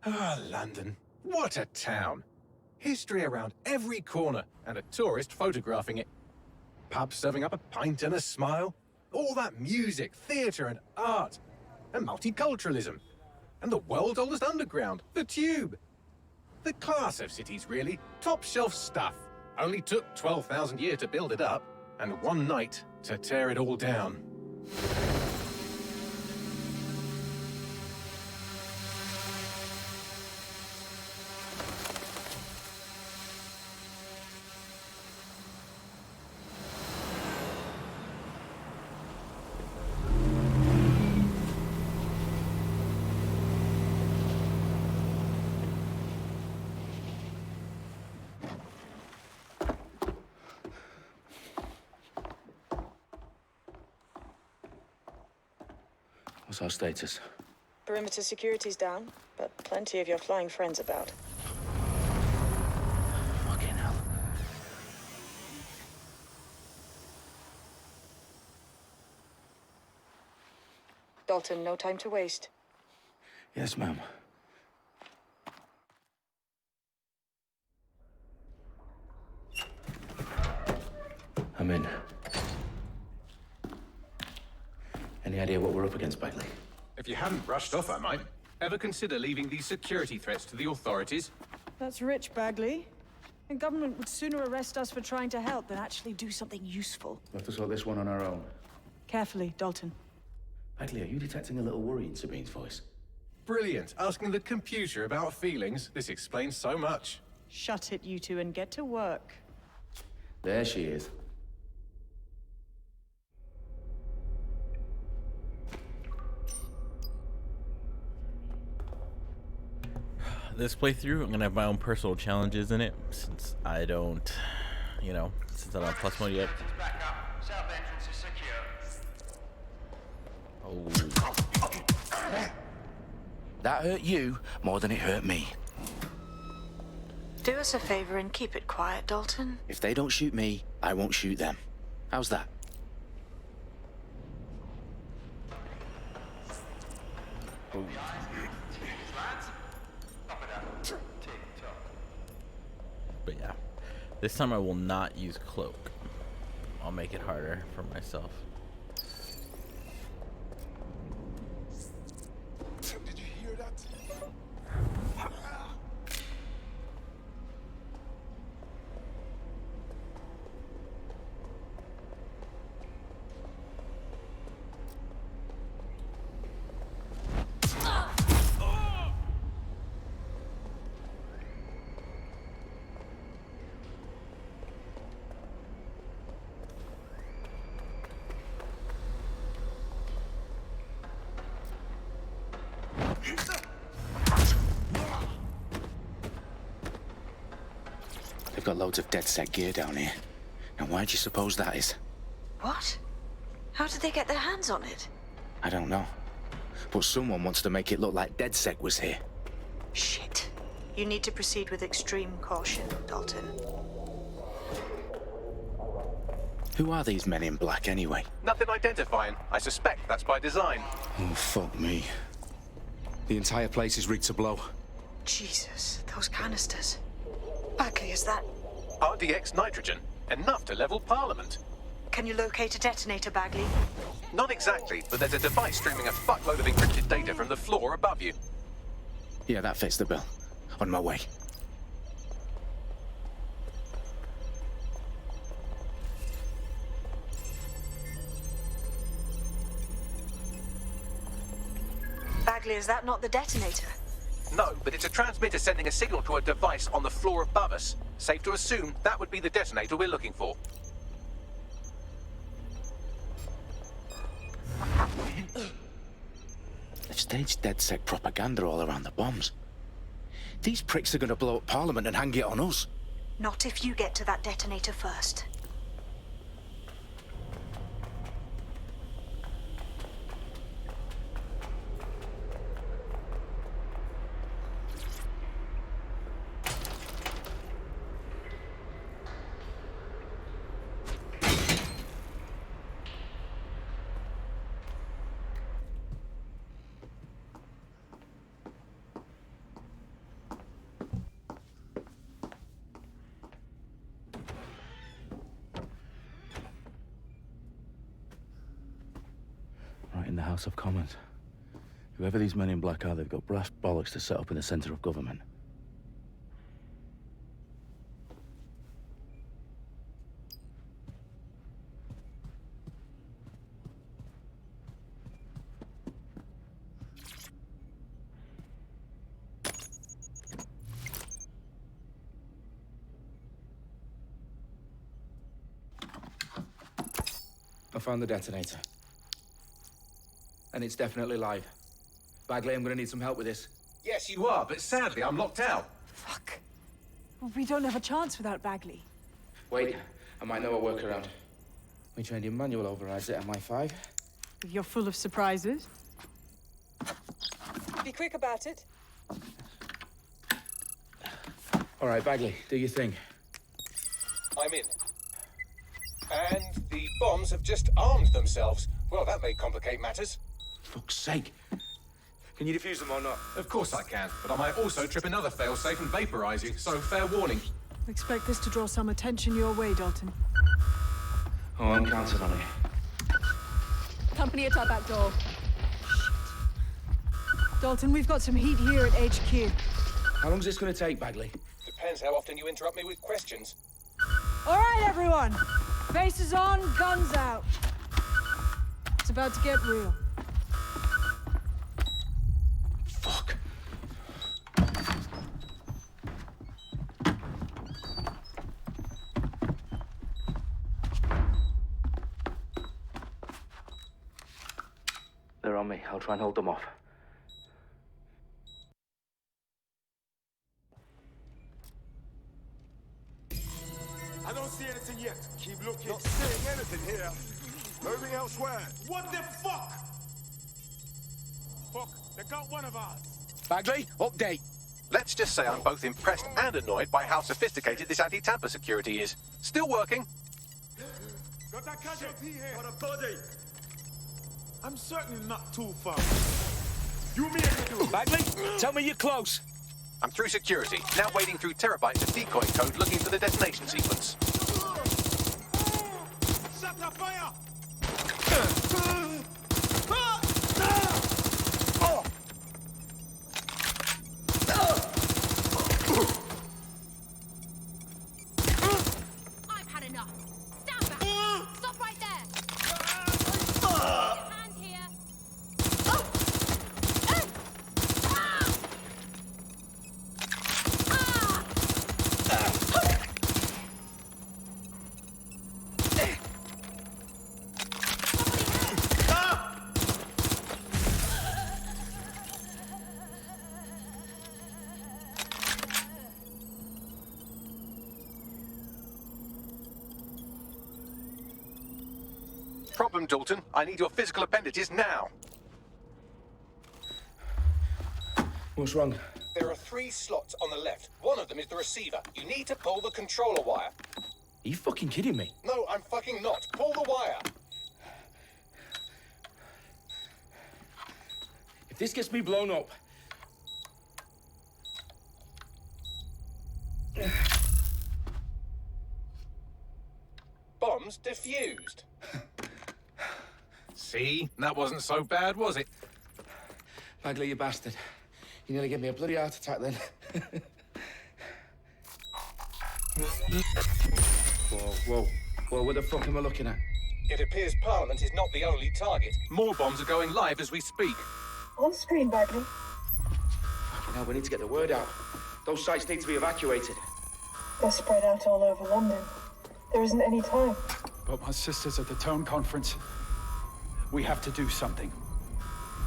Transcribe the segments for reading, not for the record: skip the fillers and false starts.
Ah, London. What a town. History around every corner, and a tourist photographing it. Pubs serving up a pint and a smile. All that music, theatre and art. And multiculturalism. And the world's oldest underground, the Tube. The class of cities, really. Top shelf stuff. Only took 12,000 years to build it up, and one night to tear it all down. What's our status? Perimeter security's down, but plenty of your flying friends about. Fucking hell. Dalton, no time to waste. Yes, ma'am. I'm in. Any idea what we're up against, Bagley? If you hadn't brushed off, I might. Ever consider leaving these security threats to the authorities? That's rich, Bagley. The government would sooner arrest us for trying to help than actually do something useful. We'll have to sort this one on our own. Carefully, Dalton. Bagley, are you detecting a little worry in Sabine's voice? Brilliant. Asking the computer about feelings. This explains so much. Shut it, you two, and get to work. There she is. This playthrough, I'm gonna have my own personal challenges in it, since I don't, since I don't have plus one yet. Oh. That hurt you more than it hurt me. Do us a favor and keep it quiet, Dalton. If they don't shoot me, I won't shoot them. How's that? Oh. But yeah, this time I will not use cloak. I'll make it harder for myself. Did you hear that? They've got loads of DedSec gear down here. Now why do you suppose that is? What? How did they get their hands on it? I don't know. But someone wants to make it look like DedSec was here. Shit. You need to proceed with extreme caution, Dalton. Who are these men in black anyway? Nothing identifying. I suspect that's by design. Oh, fuck me. The entire place is rigged to blow. Jesus, those canisters. Bagley, is that... RDX nitrogen. Enough to level Parliament. Can you locate a detonator, Bagley? Not exactly, but there's a device streaming a fuckload of encrypted data from the floor above you. Yeah, that fits the bill. On my way. Bagley, is that not the detonator? No, but it's a transmitter sending a signal to a device on the floor above us. Safe to assume that would be the detonator we're looking for. They've staged DedSec propaganda all around the bombs. These pricks are going to blow up Parliament and hang it on us. Not if you get to that detonator first. House of Commons. Whoever these men in black are, they've got brass bollocks to set up in the center of government. I found the detonator. And it's definitely live. Bagley, I'm gonna need some help with this. Yes, you are, but sadly, I'm locked out. Fuck. We don't have a chance without Bagley. Wait, I might know a workaround. We trained in manual overrides at MI5. You're full of surprises. Be quick about it. All right, Bagley, do your thing. I'm in. And the bombs have just armed themselves. Well, that may complicate matters. Fuck's sake. Can you defuse them or not? Of course I can, but I might also trip another failsafe and vaporize you, so fair warning. Expect this to draw some attention your way, Dalton. Oh, I'm counting on it. Company at our back door. Dalton, we've got some heat here at HQ. How long's this gonna take, Bagley? Depends how often you interrupt me with questions. All right, everyone. Faces on, guns out. It's about to get real. Fuck. They're on me. I'll try and hold them off. I don't see anything yet. Keep looking. Not seeing anything here. Moving elsewhere. What the fuck? Fuck, they got one of ours. Bagley, update. Let's just say I'm both impressed and annoyed by how sophisticated this anti-tamper security is. Still working. Got that casualty here. Got a body. I'm certainly not too far. You mean to do? Bagley, tell me you're close. I'm through security, now wading through terabytes of decoy code looking for the detonation sequence. Shut the fire! I've had enough. Stand back. Stop right there. Get your hand here. Problem, Dalton. I need your physical appendages now. What's wrong? There are 3 slots on the left. One of them is the receiver. You need to pull the controller wire. Are you fucking kidding me? No, I'm fucking not. Pull the wire. If this gets me blown up... Bombs defused. See? That wasn't so bad, was it? Bagley, you bastard. You nearly gave me a bloody heart attack then. Whoa. What the fuck am I looking at? It appears Parliament is not the only target. More bombs are going live as we speak. On screen, Bagley. Fucking hell, we need to get the word out. Those sites need to be evacuated. They're spread out all over London. There isn't any time. But my sister's at the town conference. We have to do something.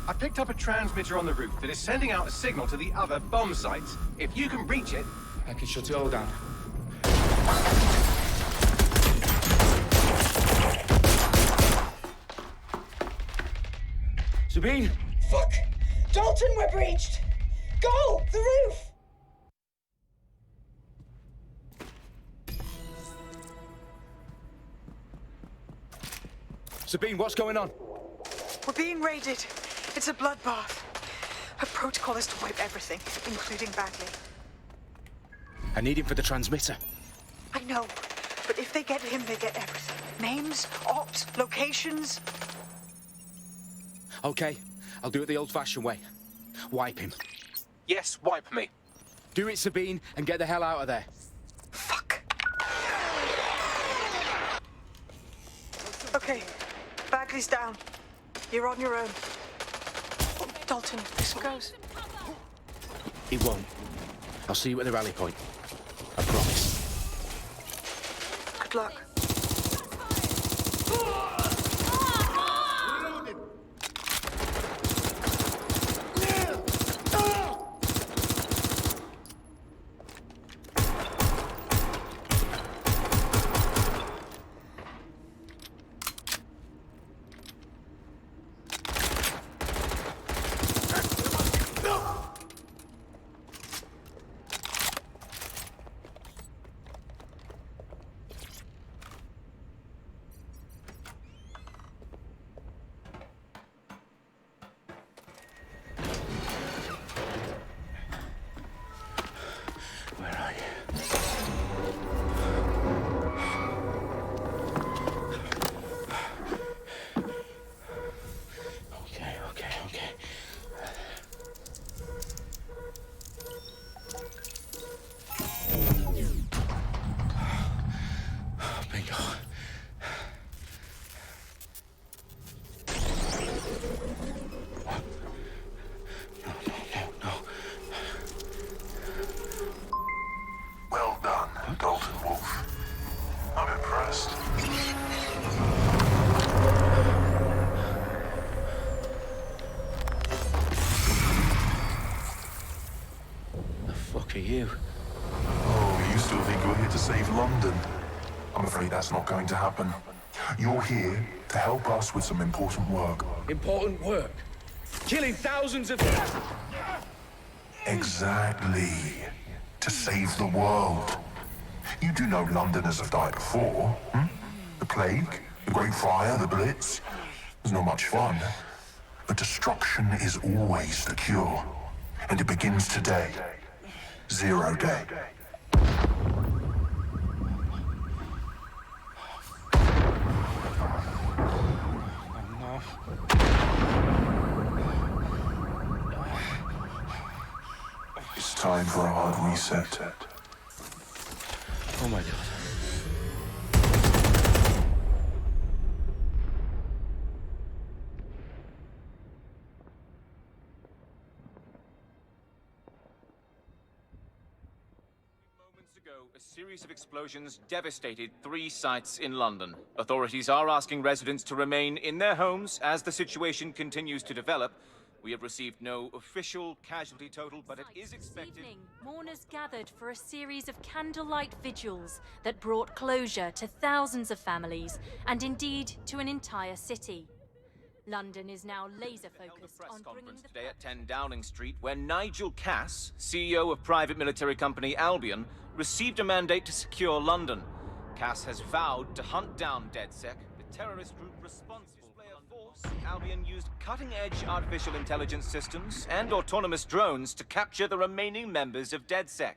I picked up a transmitter on the roof that is sending out a signal to the other bomb sites. If you can reach it... I can shut it all down. Sabine! Fuck! Dalton, we're breached! Go! The roof! Sabine, what's going on? We're being raided. It's a bloodbath. Our protocol is to wipe everything, including Bagley. I need him for the transmitter. I know, but if they get him, they get everything. Names, ops, locations. Okay, I'll do it the old-fashioned way. Wipe him. Yes, wipe me. Do it, Sabine, and get the hell out of there. Fuck. Okay, Bagley's down. You're on your own. Dalton, if this goes... It won't. I'll see you at the rally point. I promise. Good luck. Where are you? Okay. Bingo. No. Well done, Dalton Wolf. I'm impressed. The fuck are you? Oh, you still think you're here to save London? I'm afraid that's not going to happen. You're here to help us with some important work. Important work. Killing thousands of... Exactly. To save the world. You do know Londoners have died before, hmm? The plague, the Great Fire, the Blitz. It's not much fun. But destruction is always the cure. And it begins today. 0 day. It's time for a hard reset. Oh my god. Moments ago, a series of explosions devastated 3 sites in London. Authorities are asking residents to remain in their homes as the situation continues to develop. We have received no official casualty total, but it is expected... This evening, mourners gathered for a series of candlelight vigils that brought closure to thousands of families, and indeed to an entire city. London is now laser-focused on bringing the... today at 10 Downing Street, where Nigel Cass, CEO of private military company Albion, received a mandate to secure London. Cass has vowed to hunt down DedSec, the terrorist group responsible. Albion used cutting-edge artificial intelligence systems and autonomous drones to capture the remaining members of DedSec.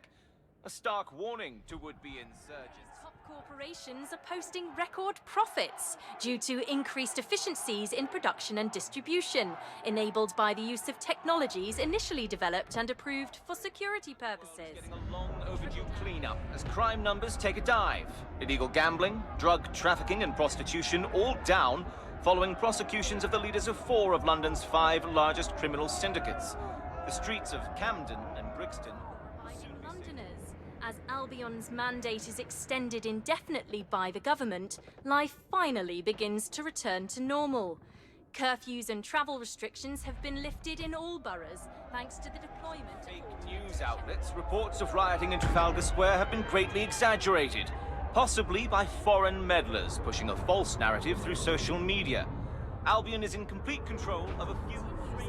A stark warning to would-be insurgents. Top corporations are posting record profits due to increased efficiencies in production and distribution, enabled by the use of technologies initially developed and approved for security purposes. Getting a long overdue cleanup as crime numbers take a dive. Illegal gambling, drug trafficking and prostitution all down, following prosecutions of the leaders of 4 of London's 5 largest criminal syndicates. The streets of Camden and Brixton... Londoners, as Albion's mandate is extended indefinitely by the government, life finally begins to return to normal. Curfews and travel restrictions have been lifted in all boroughs, thanks to the deployment of... Fake news outlets, reports of rioting in Trafalgar Square have been greatly exaggerated. Possibly by foreign meddlers pushing a false narrative through social media. Albion is in complete control of a few...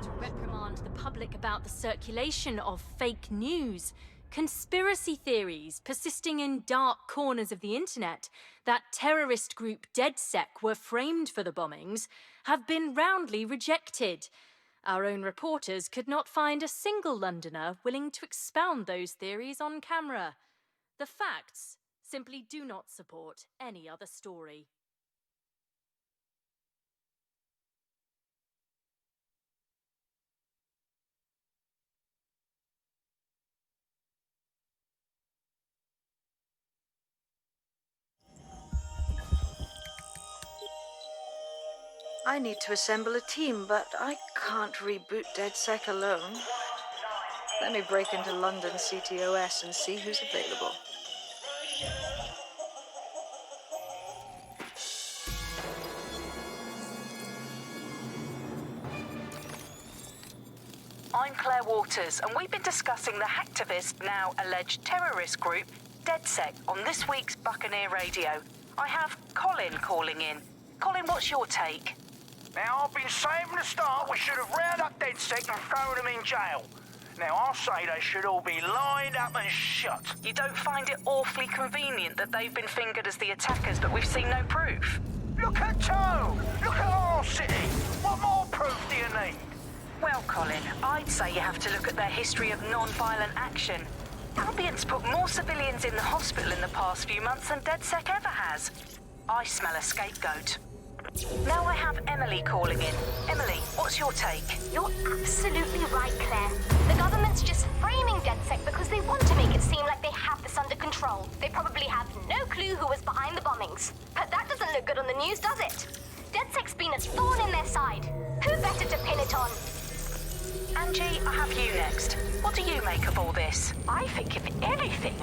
To reprimand the public about the circulation of fake news, conspiracy theories persisting in dark corners of the internet that terrorist group DedSec were framed for the bombings have been roundly rejected. Our own reporters could not find a single Londoner willing to expound those theories on camera. The facts simply do not support any other story. I need to assemble a team, but I can't reboot DedSec alone. Let me break into London CTOS and see who's available. I'm Claire Waters, and we've been discussing the hacktivist, now alleged terrorist group, DedSec, on this week's Buccaneer Radio. I have Colin calling in. Colin, what's your take? Now, I've been saying from the start we should have rounded up DedSec and thrown them in jail. Now, I'll say they should all be lined up and shot. You don't find it awfully convenient that they've been fingered as the attackers, but we've seen no proof? Look at Toe! Look at our city! What more proof do you need? Well, Colin, I'd say you have to look at their history of non-violent action. Albion's put more civilians in the hospital in the past few months than DedSec ever has. I smell a scapegoat. Now I have Emily calling in. Emily, what's your take? You're absolutely right, Claire. The government's just framing DedSec because they want to make it seem like they have this under control. They probably have no clue who was behind the bombings. But that doesn't look good on the news, does it? DedSec's been a thorn in their side. Who better to pin it on? Angie, I have you next. What do you make of all this? I think, if anything,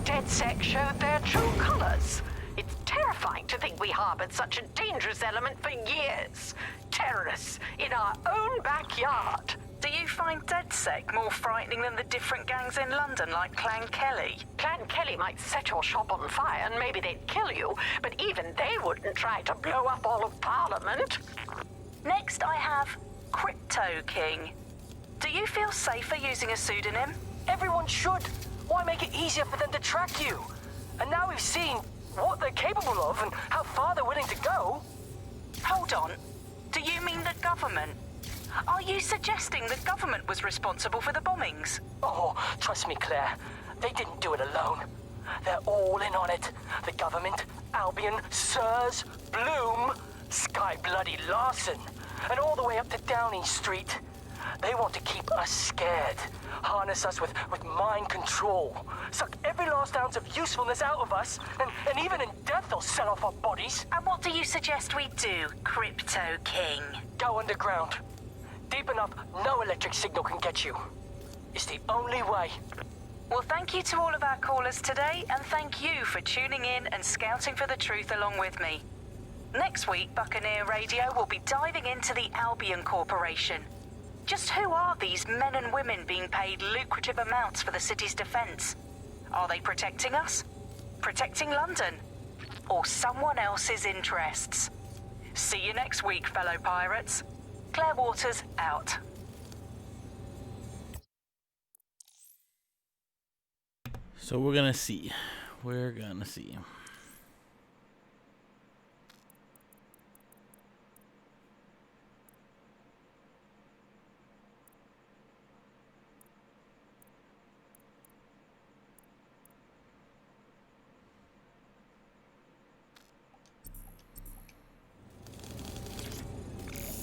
DedSec showed their true colors. It's terrifying to think we harbored such a dangerous element for years. Terrorists in our own backyard. Do you find DedSec more frightening than the different gangs in London, like Clan Kelly? Clan Kelly might set your shop on fire and maybe they'd kill you, but even they wouldn't try to blow up all of Parliament. Next, I have Crypto King. Do you feel safer using a pseudonym? Everyone should. Why make it easier for them to track you? And now we've seen what they're capable of and how far they're willing to go. Hold on. Do you mean the government? Are you suggesting the government was responsible for the bombings? Oh, trust me, Claire. They didn't do it alone. They're all in on it. The government, Albion, Sirs, Bloom, Sky Bloody Larson, and all the way up to Downing Street. They want to keep us scared, harness us with mind control, suck every last ounce of usefulness out of us, and even in death they'll sell off our bodies. And what do you suggest we do, Crypto King? Go underground. Deep enough, no electric signal can get you. It's the only way. Well, thank you to all of our callers today, and thank you for tuning in and scouting for the truth along with me. Next week, Buccaneer Radio will be diving into the Albion Corporation. Just who are these men and women being paid lucrative amounts for the city's defense? Are they protecting us? Protecting London? Or someone else's interests? See you next week, fellow pirates. Claire Waters, out. So we're gonna see. We're gonna see.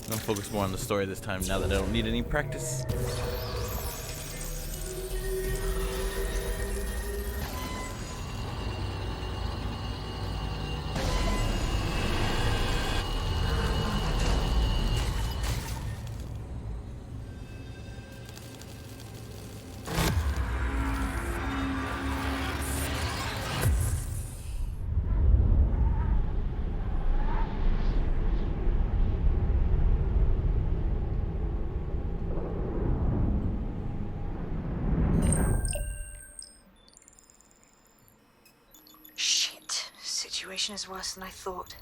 I'm gonna focus more on the story this time now that I don't need any practice. Situation is worse than I thought.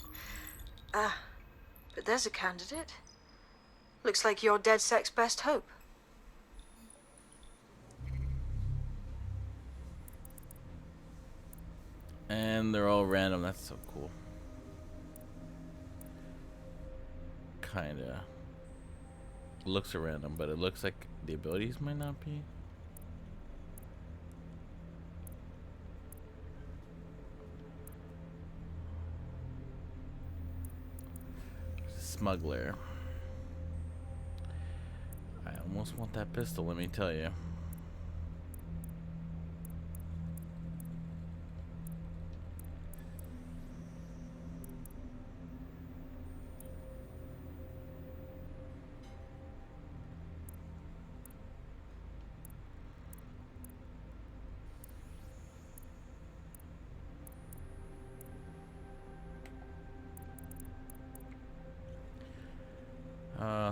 But there's a candidate. Looks like you're DedSec's best hope. And they're all random. That's so cool. Kinda. Looks are random, but it looks like the abilities might not be. Smuggler. I almost want that pistol, let me tell you.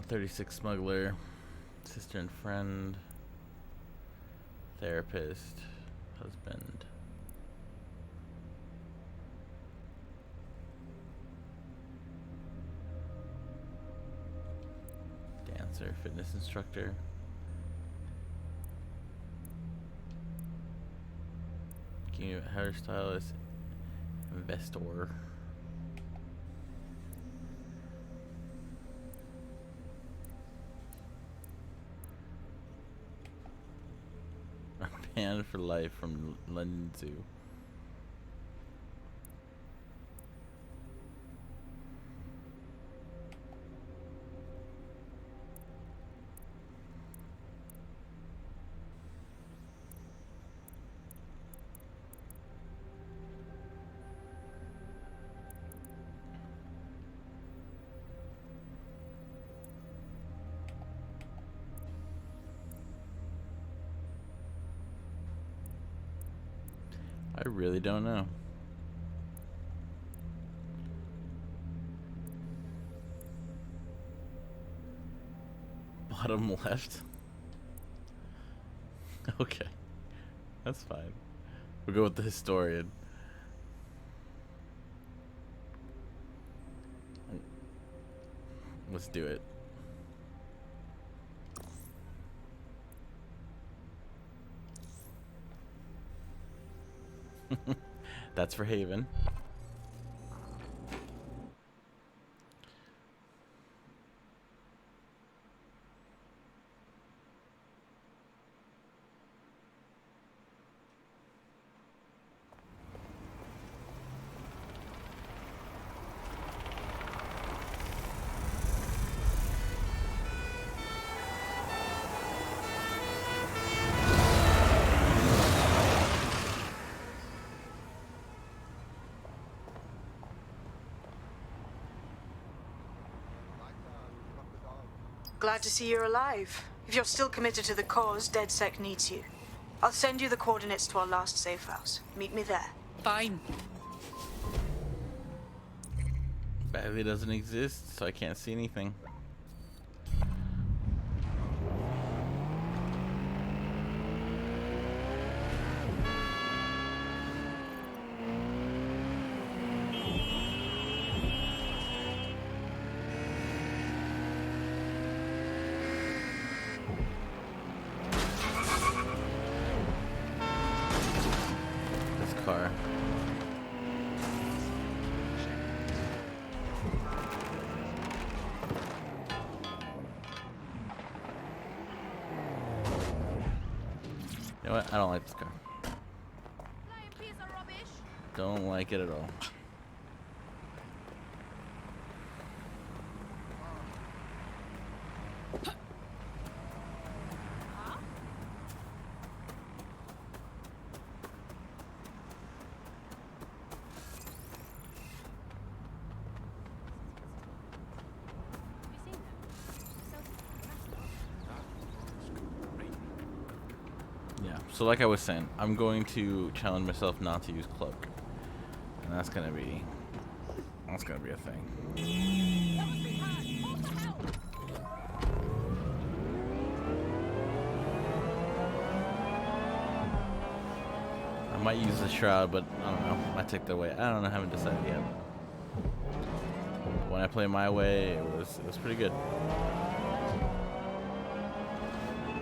36 smuggler, sister and friend, therapist, husband. Dancer, fitness instructor. Hairstylist, investor. Banned for life from London Zoo. I really don't know. Bottom left? Okay. That's fine. We'll go with the historian. Let's do it. That's for Haven. Glad to see you're alive. If you're still committed to the cause, DedSec needs you. I'll send you the coordinates to our last safe house. Meet me there. Fine. Bailey doesn't exist, so I can't see anything. Car. You know what? I don't like this car. Don't like it at all. So like I was saying, I'm going to challenge myself not to use cloak. And that's gonna be a thing. I might use the shroud, but I don't know. I might take that away. I don't know, I haven't decided yet. When I play my way, it was pretty good.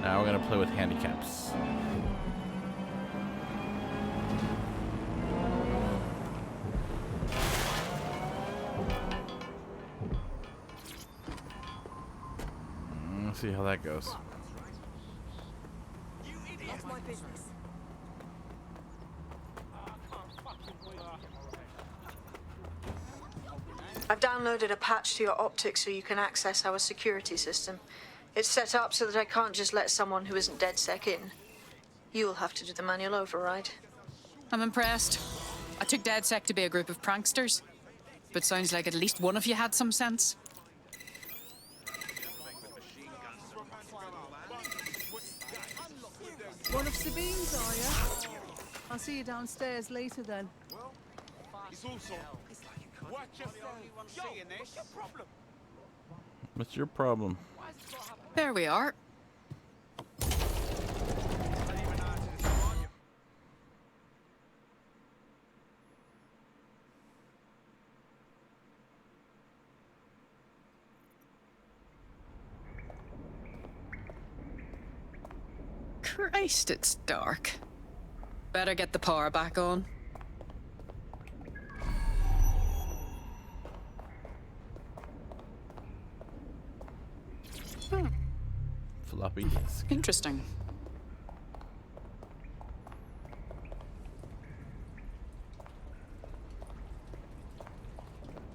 Now we're gonna play with handicaps. Let's see how that goes. That's my business. I've downloaded a patch to your optics so you can access our security system. It's set up so that I can't just let someone who isn't DedSec in. You'll have to do the manual override. I'm impressed. I took DedSec to be a group of pranksters, but sounds like at least one of you had some sense. One of Sabine's, are you? I'll see you downstairs later then. It's also... Watch yourself. Yo, what's your problem? What's your problem? There we are. Christ, it's dark. Better get the power back on. Floppy disk. Interesting.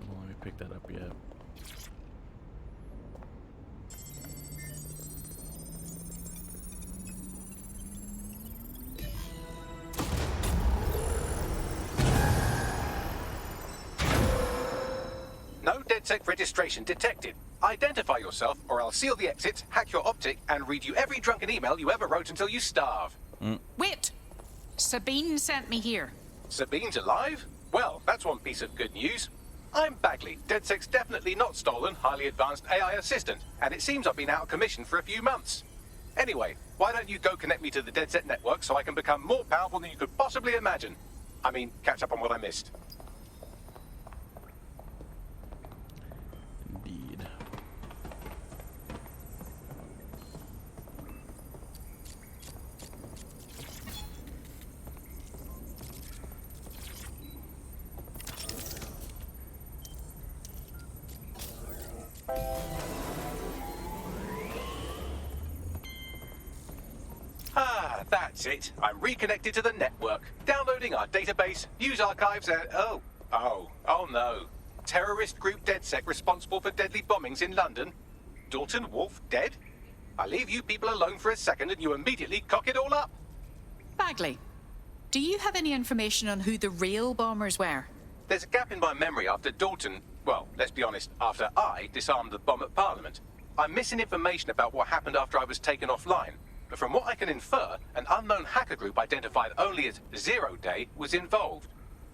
Well, let me pick that up yet. No DedSec registration detected. Identify yourself, or I'll seal the exits, hack your optic, and read you every drunken email you ever wrote until you starve. Wait! Sabine sent me here. Sabine's alive? Well, that's one piece of good news. I'm Bagley, DedSec's definitely not stolen, highly advanced AI assistant, and it seems I've been out of commission for a few months. Anyway, why don't you go connect me to the DedSec network so I can become more powerful than you could possibly imagine? I mean, catch up on what I missed. Indeed. Ah, that's it. I'm reconnected to the network. Downloading our database, news archives, and... Oh no. Terrorist group DedSec responsible for deadly bombings in London. Dalton Wolf dead? I leave you people alone for a second and you immediately cock it all up. Bagley, do you have any information on who the real bombers were? There's a gap in my memory after Dalton... Well, let's be honest, after I disarmed the bomb at Parliament. I'm missing information about what happened after I was taken offline. But from what I can infer, an unknown hacker group identified only as Zero Day was involved.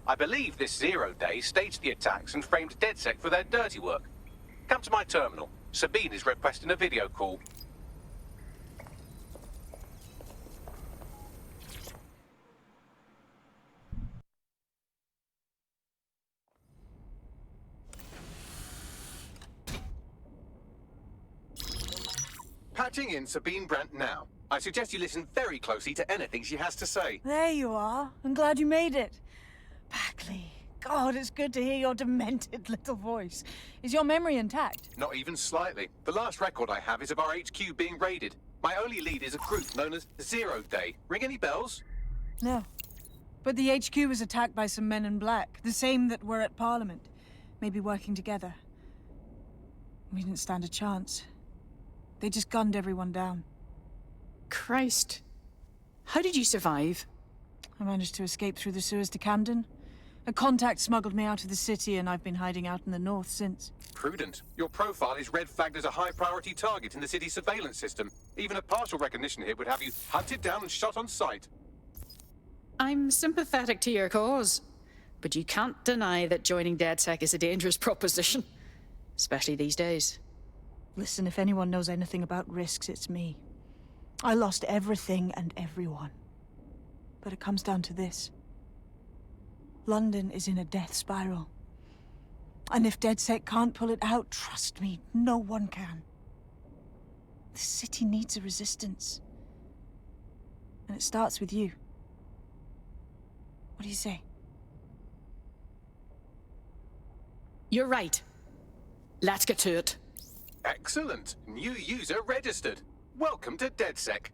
I believe this Zero Day staged the attacks and framed DedSec for their dirty work. Come to my terminal. Sabine is requesting a video call. Patching in Sabine Brandt now. I suggest you listen very closely to anything she has to say. There you are. I'm glad you made it. Bagley, God, it's good to hear your demented little voice. Is your memory intact? Not even slightly. The last record I have is of our HQ being raided. My only lead is a group known as Zero Day. Ring any bells? No. But the HQ was attacked by some men in black, the same that were at Parliament. Maybe working together. We didn't stand a chance. They just gunned everyone down. Christ. How did you survive? I managed to escape through the sewers to Camden. A contact smuggled me out of the city, and I've been hiding out in the north since. Prudent. Your profile is red flagged as a high-priority target in the city's surveillance system. Even a partial recognition hit would have you hunted down and shot on sight. I'm sympathetic to your cause, but you can't deny that joining DedSec is a dangerous proposition, especially these days. Listen, if anyone knows anything about risks, it's me. I lost everything and everyone. But it comes down to this. London is in a death spiral. And if DedSec can't pull it out, trust me, no one can. The city needs a resistance. And it starts with you. What do you say? You're right. Let's get to it. Excellent. New user registered. Welcome to DedSec.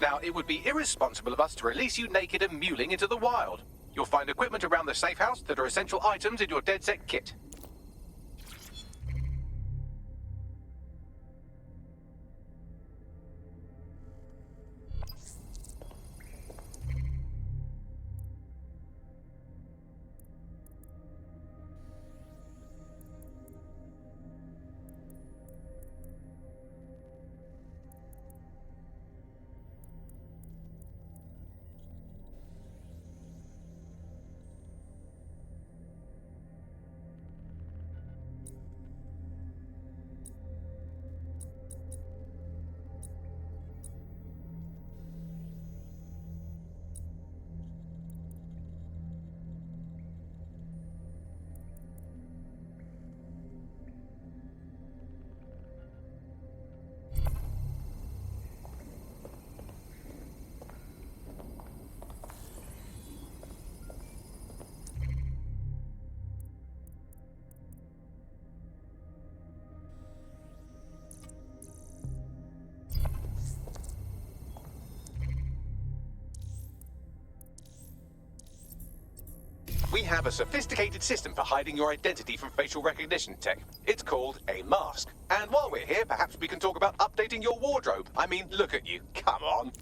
Now, it would be irresponsible of us to release you naked and mewling into the wild. You'll find equipment around the safe house that are essential items in your DedSec kit. have a sophisticated system for hiding your identity from facial recognition tech. It's called a mask. And while we're here, perhaps we can talk about updating your wardrobe. I mean, look at you. Come on.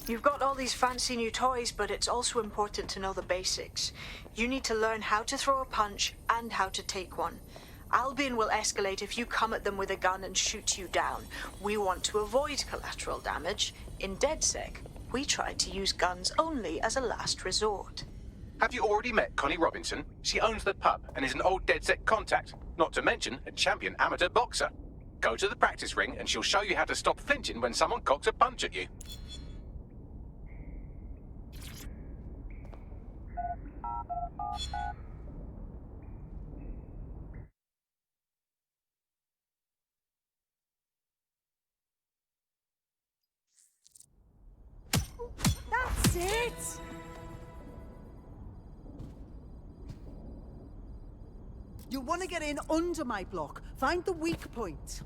You've got all these fancy new toys, but it's also important to know the basics. You need to learn how to throw a punch and how to take one. Albion will escalate if you come at them with a gun and shoot you down. We want to avoid collateral damage. In DedSec, we try to use guns only as a last resort. Have you already met Connie Robinson? She owns the pub and is an old DedSec contact, not to mention a champion amateur boxer. Go to the practice ring and she'll show you how to stop flinching when someone cocks a punch at you. That's it! You want to get in under my block. Find the weak point.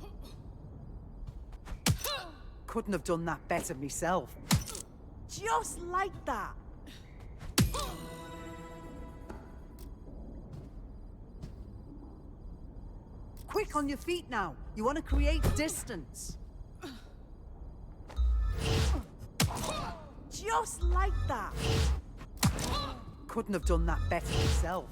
Couldn't have done that better myself. Just like that. Quick on your feet now. You want to create distance. Just like that. Couldn't have done that better myself.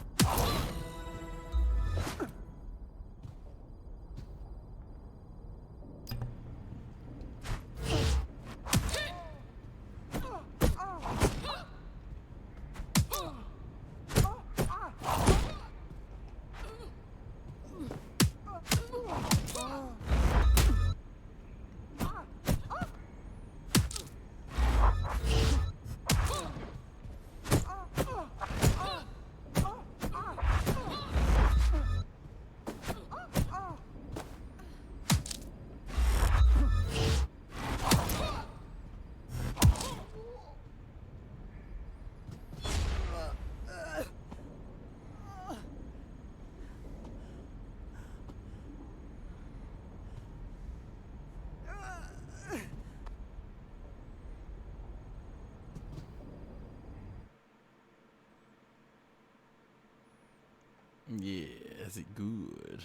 Yeah, is it good?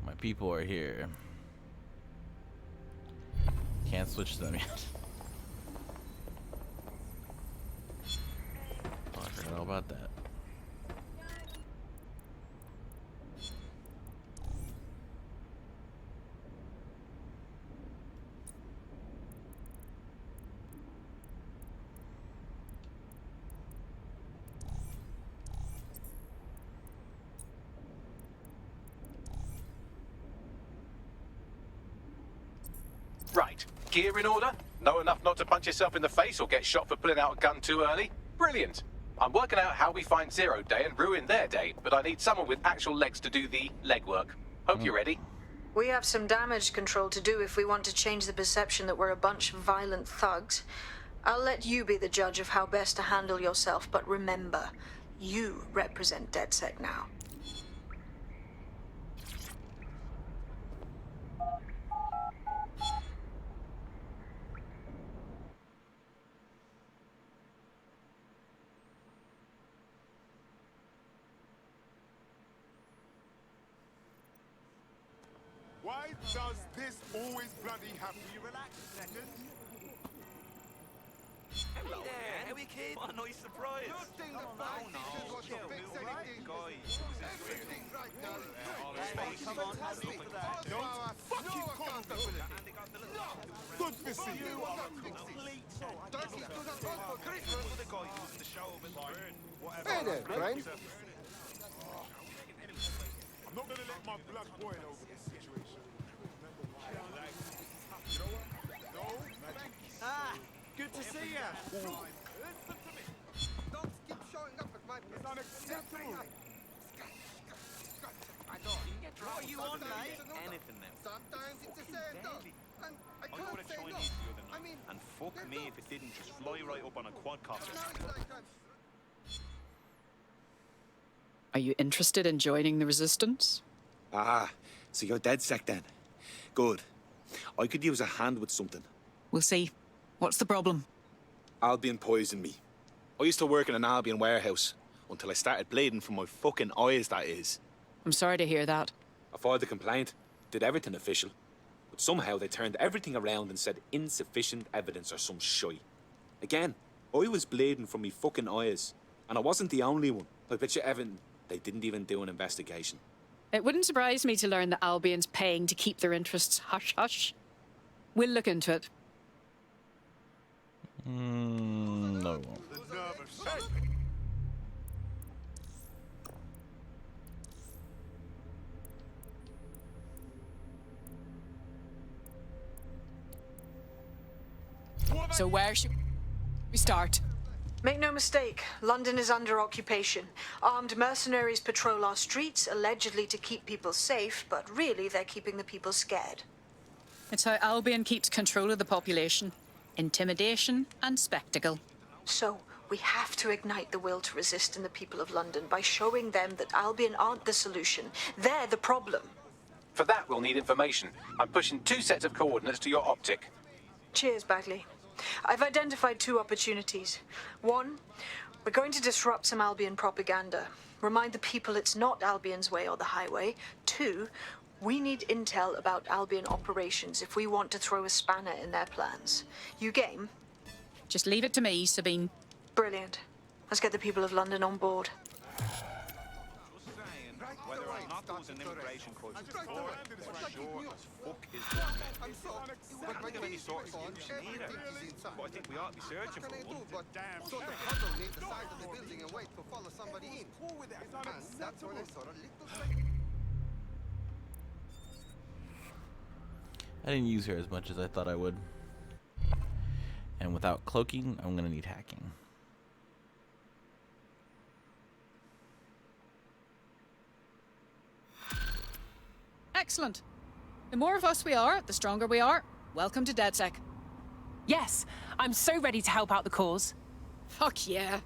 My people are here. Can't switch them yet. Oh, I forgot all about that. Right, gear in order? Know enough not to punch yourself in the face or get shot for pulling out a gun too early? Brilliant. I'm working out how we find Zero Day and ruin their day, but I need someone with actual legs to do the legwork. Hope you're ready. We have some damage control to do if we want to change the perception that we're a bunch of violent thugs. I'll let you be the judge of how best to handle yourself, but remember, you represent DedSec now. Why does this always bloody have to be relaxed, second? Hello there, how we kid? What a nice surprise. Good thing the politicians want to fix anything. Everything right now. Come on, fuck you, accountability. Good to see you. Turkeys do not come for Christmas. Hey there, friend. I'm not gonna let my blood boil over this situation. Ah, good to see you. Listen to me. Don't keep showing up at my place. It's unacceptable. What are you on, mate? Anything now. Sometimes it's a sad dog. And I I can't got a say no. Chinese the other night, I mean, and fuck me if it didn't just fly right up on a quadcopter. now it's like I'm... Are you interested in joining the Resistance? Ah, so you're DedSec then. Good. I could use a hand with something. We'll see. What's the problem? Albion poisoned me. I used to work in an Albion warehouse until I started bleeding from my fucking eyes, that is. I'm sorry to hear that. I filed a complaint, did everything official. But somehow they turned everything around and said insufficient evidence or some shite. Again, I was bleeding from me fucking eyes. And I wasn't the only one. I bet you Evan, they didn't even do an investigation. It wouldn't surprise me to learn that Albion's paying to keep their interests hush-hush. We'll look into it. No. The nerve of Satan. So where should we start? Make no mistake, London is under occupation. Armed mercenaries patrol our streets, allegedly to keep people safe, but really they're keeping the people scared. It's how Albion keeps control of the population. Intimidation and spectacle. So, we have to ignite the will to resist in the people of London by showing them that Albion aren't the solution. They're the problem. For that, we'll need information. I'm pushing 2 sets of coordinates to your optic. Cheers, Bagley. I've identified 2 opportunities. 1, we're going to disrupt some Albion propaganda. Remind the people it's not Albion's way or the highway. 2, we need intel about Albion operations if we want to throw a spanner in their plans. You game? Just leave it to me, Sabine. Brilliant. Let's get the people of London on board. Whether or not there was an immigration crisis before, they're sure as fuck is one. I don't think of any sort of solution either. But I think we ought to be searching for one. Sort of huddle near the side of the building and wait to follow somebody in. And that's when I saw a little... I didn't use her as much as I thought I would. And without cloaking, I'm gonna need hacking. Excellent. The more of us we are, the stronger we are. Welcome to DedSec. Yes, I'm so ready to help out the cause. Fuck yeah.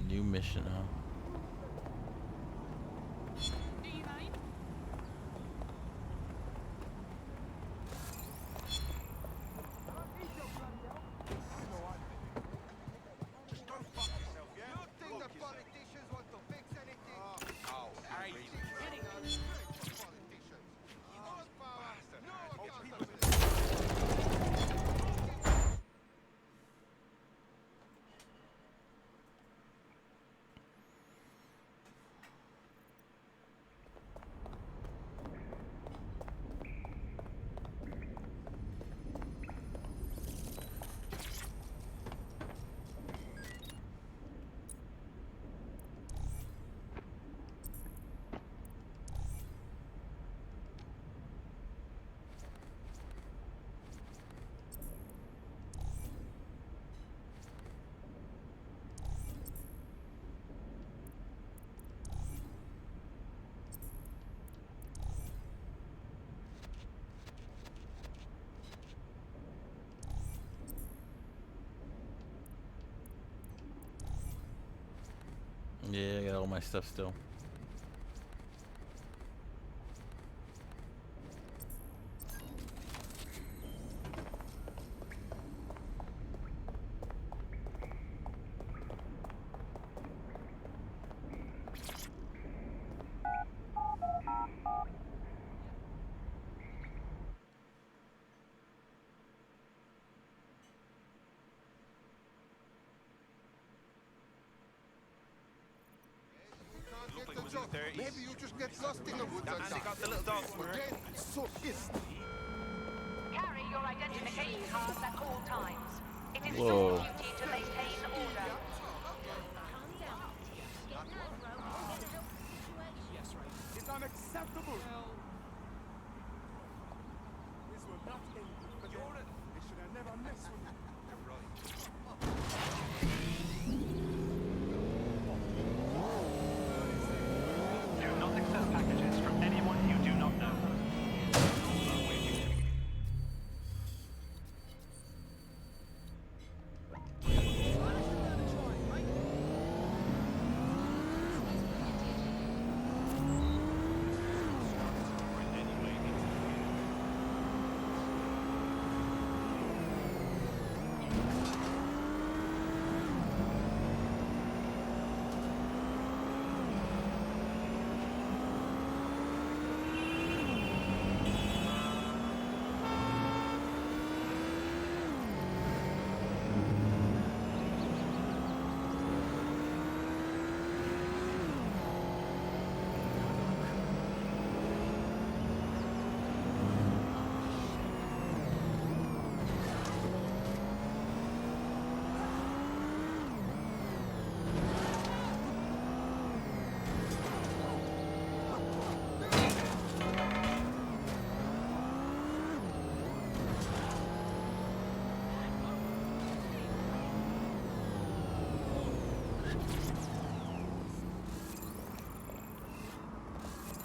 New mission, huh? Yeah, I got all my stuff still. 30s. Maybe you just get lost in the woods And they got the little dog. So pissed. Carry your identification cards at all times. It is Whoa. your duty to maintain order. It's unacceptable. This will not end for them. They should have never messed with you. Do not accept packages from anyone you do not know.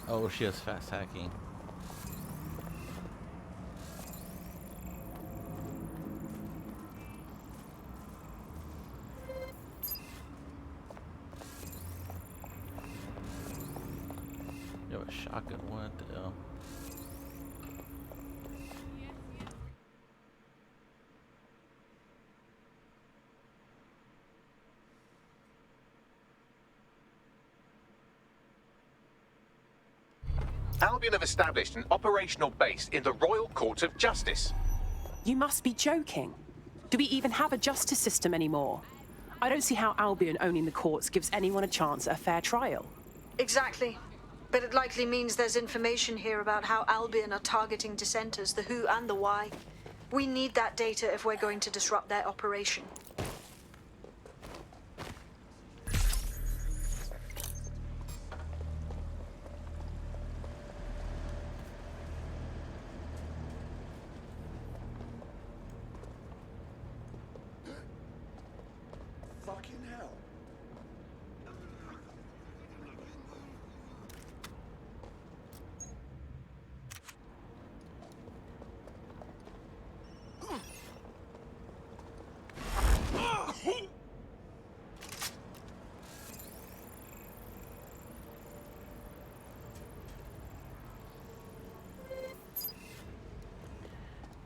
Oh, she has fast hacking. Yo, a shotgun. What the hell? Albion have established an operational base in the Royal Court of Justice. You must be joking. Do we even have a justice system anymore? I don't see how Albion owning the courts gives anyone a chance at a fair trial. Exactly. But it likely means there's information here about how Albion are targeting dissenters, the who and the why. We need that data if we're going to disrupt their operation. Fucking hell.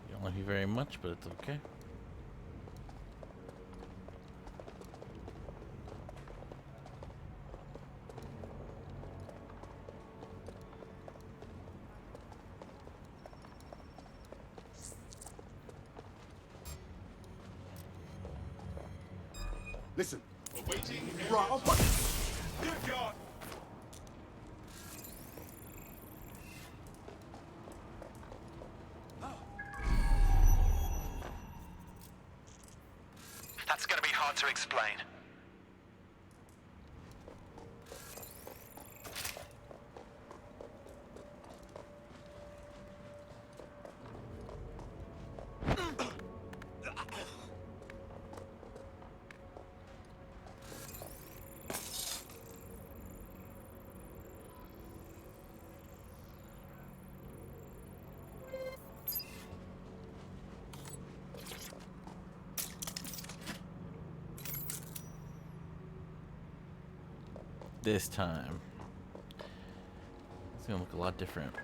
You don't like me very much, but it's okay. Listen. Right, I'll put... That's gonna be hard to explain. This time, it's gonna look a lot different.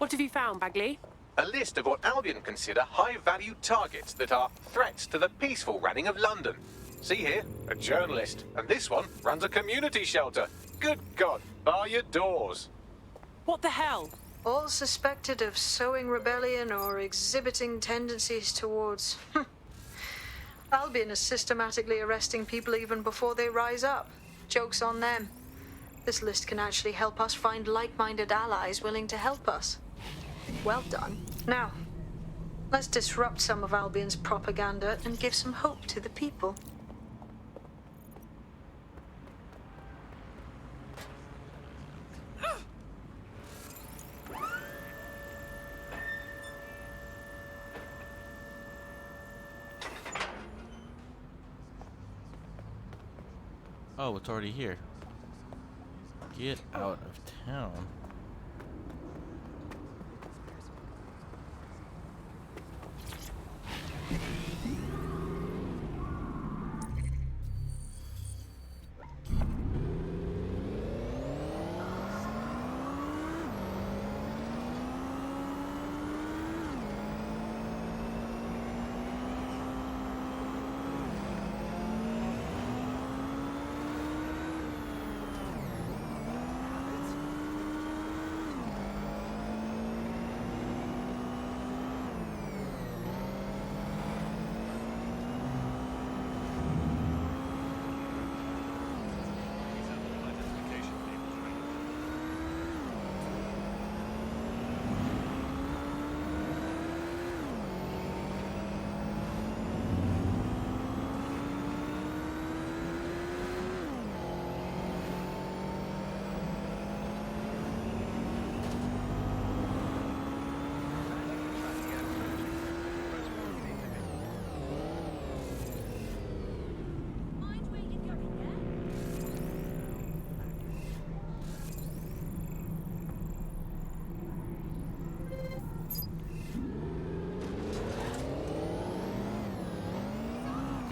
What have you found, Bagley? A list of what Albion consider high-value targets that are threats to the peaceful running of London. See here, a journalist, and this one runs a community shelter. Good God, bar your doors. What the hell? All suspected of sowing rebellion or exhibiting tendencies towards... Albion is systematically arresting people even before they rise up. Joke's on them. This list can actually help us find like-minded allies willing to help us. Well done. Now, let's disrupt some of Albion's propaganda and give some hope to the people. Oh, it's already here. Get out of town.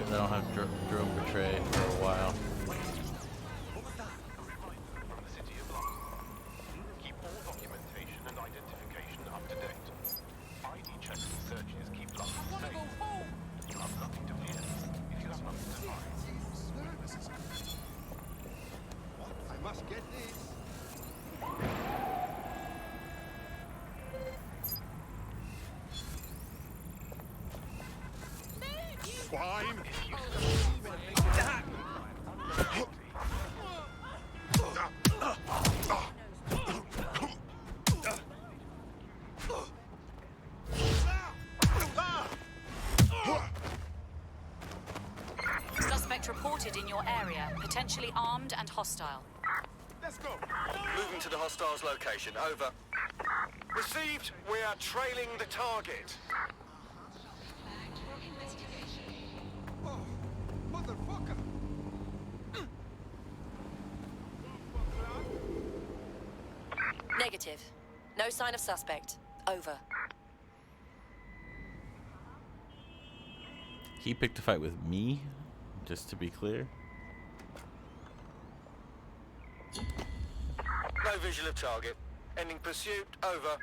I don't have drone betray for a while. Keep all documentation and identification up to date. ID checks and searches keep London safe. You have nothing to fear if you have nothing to hide. What? I must get this. Swine! Suspect reported in your area, potentially armed and hostile. Let's go. Moving to the hostiles' location. Over. Received. We are trailing the target. Oh, motherfucker! Negative. No sign of suspect. Over. He picked a fight with me, just to be clear. No visual of target. Ending pursuit. Over.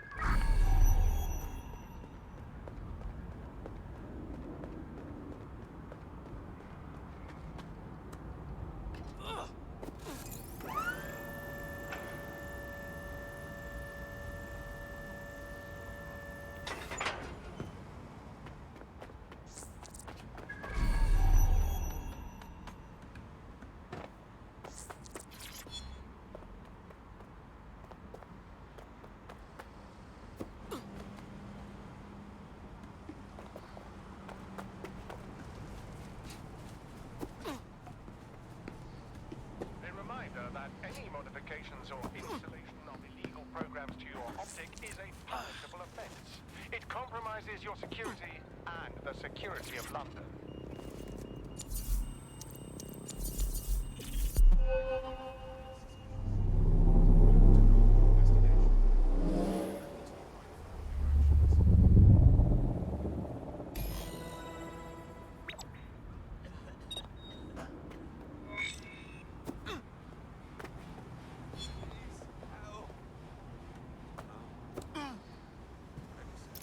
That any modifications or installation of illegal programs to your optic is a punishable offense. It compromises your security and the security of London.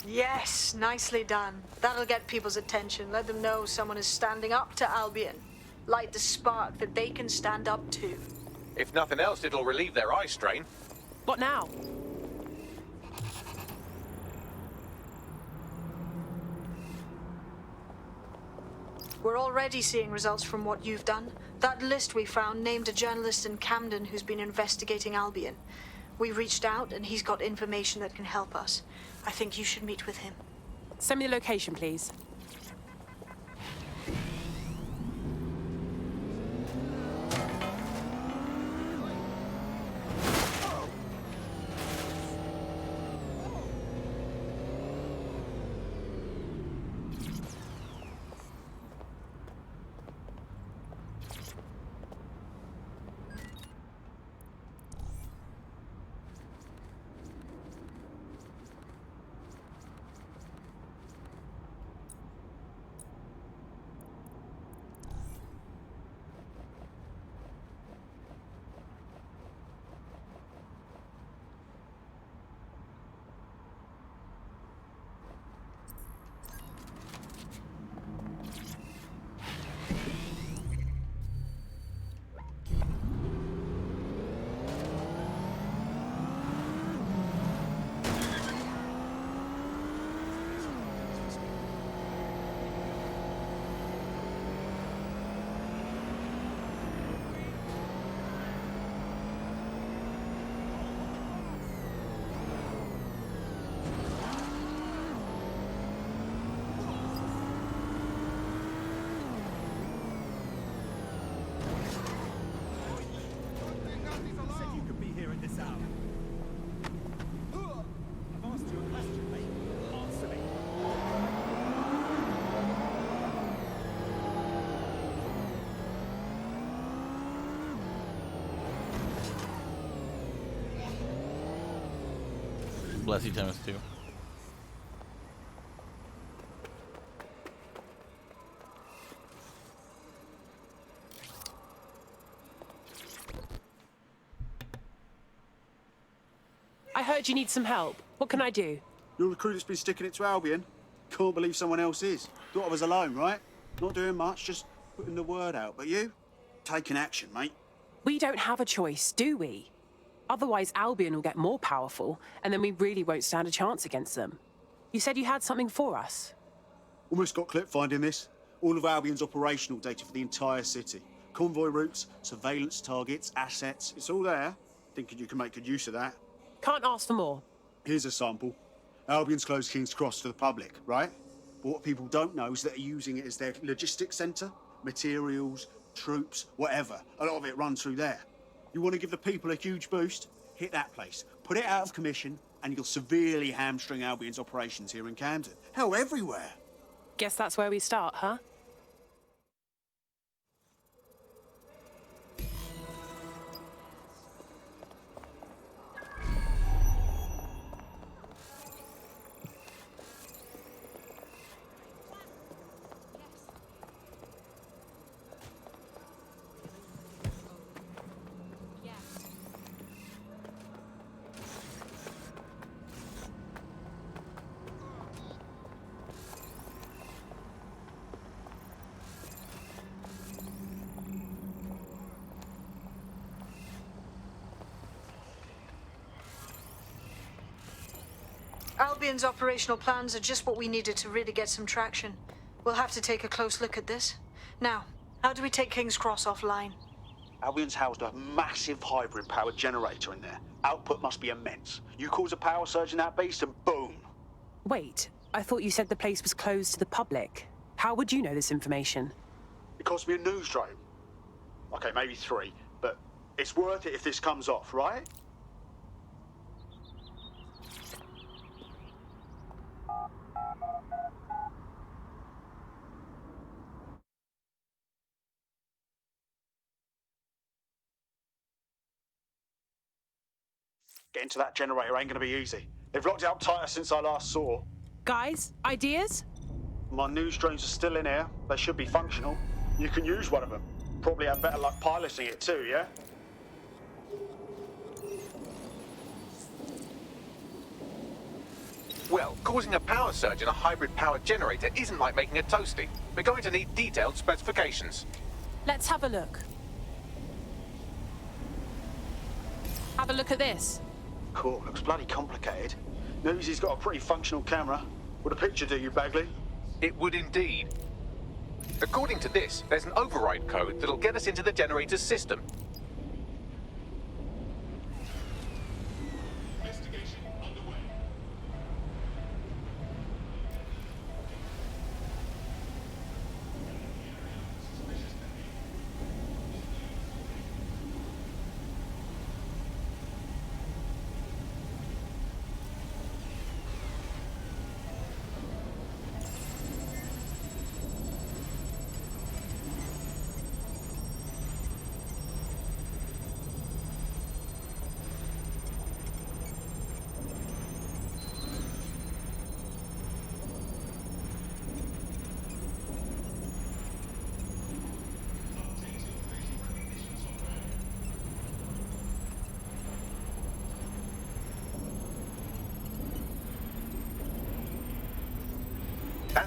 Yes, nicely done. That'll get people's attention. Let them know someone is standing up to Albion. Light the spark that they can stand up to. If nothing else, it'll relieve their eye strain. What now? We're already seeing results from what you've done. That list we found named a journalist in Camden who's been investigating Albion. We reached out and he's got information that can help us. I think you should meet with him. Send me the location, please. Bless you, times 2. I heard you need some help. What can I do? You're the crew that's been sticking it to Albion. Can't believe someone else is. Thought I was alone, right? Not doing much, just putting the word out. But you? Taking action, mate. We don't have a choice, do we? Otherwise, Albion will get more powerful, and then we really won't stand a chance against them. You said you had something for us. Almost got clipped finding this. All of Albion's operational data for the entire city. Convoy routes, surveillance targets, assets. It's all there. Thinking you can make good use of that. Can't ask for more. Here's a sample. Albion's closed King's Cross to the public, right? But what people don't know is that they're using it as their logistics centre. Materials, troops, whatever. A lot of it runs through there. You want to give the people a huge boost? Hit that place. Put it out of commission, and you'll severely hamstring Albion's operations here in Camden. Hell, everywhere. Guess that's where we start, huh? Albion's operational plans are just what we needed to really get some traction. We'll have to take a close look at this. Now, how do we take King's Cross offline? Albion's housed a massive hybrid-powered generator in there. Output must be immense. You cause a power surge in that beast and boom! Wait, I thought you said the place was closed to the public. How would you know this information? It cost me a news drone. Okay, maybe 3, but it's worth it if this comes off, right? Getting to that generator ain't gonna be easy. They've locked it up tighter since I last saw. Guys, ideas? My news drones are still in here. They should be functional. You can use one of them. Probably have better luck piloting it too, yeah? Well, causing a power surge in a hybrid power generator isn't like making a toasty. We're going to need detailed specifications. Let's have a look. Have a look at this. Cool, looks bloody complicated. News he's got a pretty functional camera. Would a picture do you, Bagley? It would indeed. According to this, there's an override code that'll get us into the generator's system.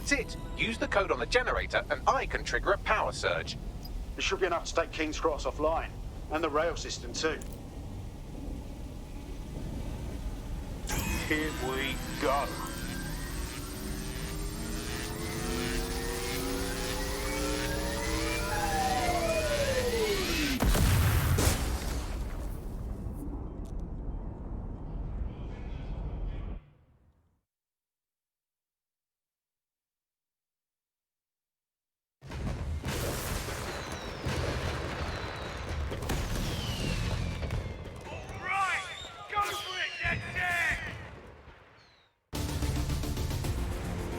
That's it. Use the code on the generator and I can trigger a power surge. There should be enough to take King's Cross offline. And the rail system too. Here we go.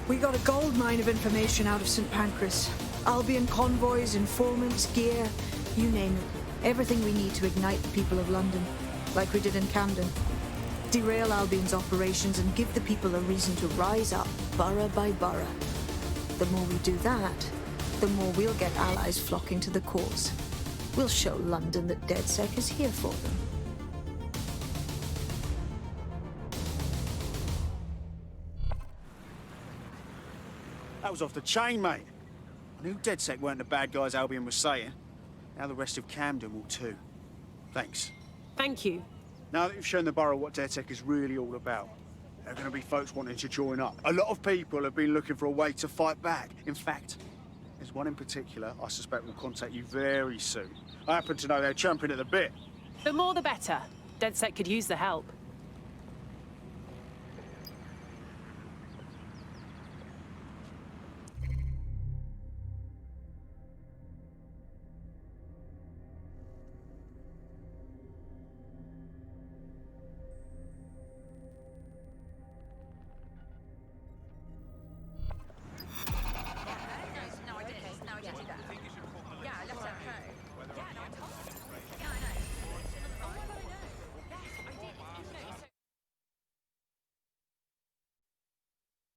We got a gold mine of information out of St. Pancras. Albion convoys, informants, gear, you name it. Everything we need to ignite the people of London, like we did in Camden. Derail Albion's operations and give the people a reason to rise up, borough by borough. The more we do that, the more we'll get allies flocking to the cause. We'll show London that DedSec is here for them. That was off the chain, mate. I knew DedSec weren't the bad guys Albion was saying. Now the rest of Camden will too. Thanks. Thank you. Now that you've shown the borough what DedSec is really all about, there are going to be folks wanting to join up. A lot of people have been looking for a way to fight back. In fact, there's one in particular I suspect will contact you very soon. I happen to know they're champing at the bit. The more the better. DedSec could use the help.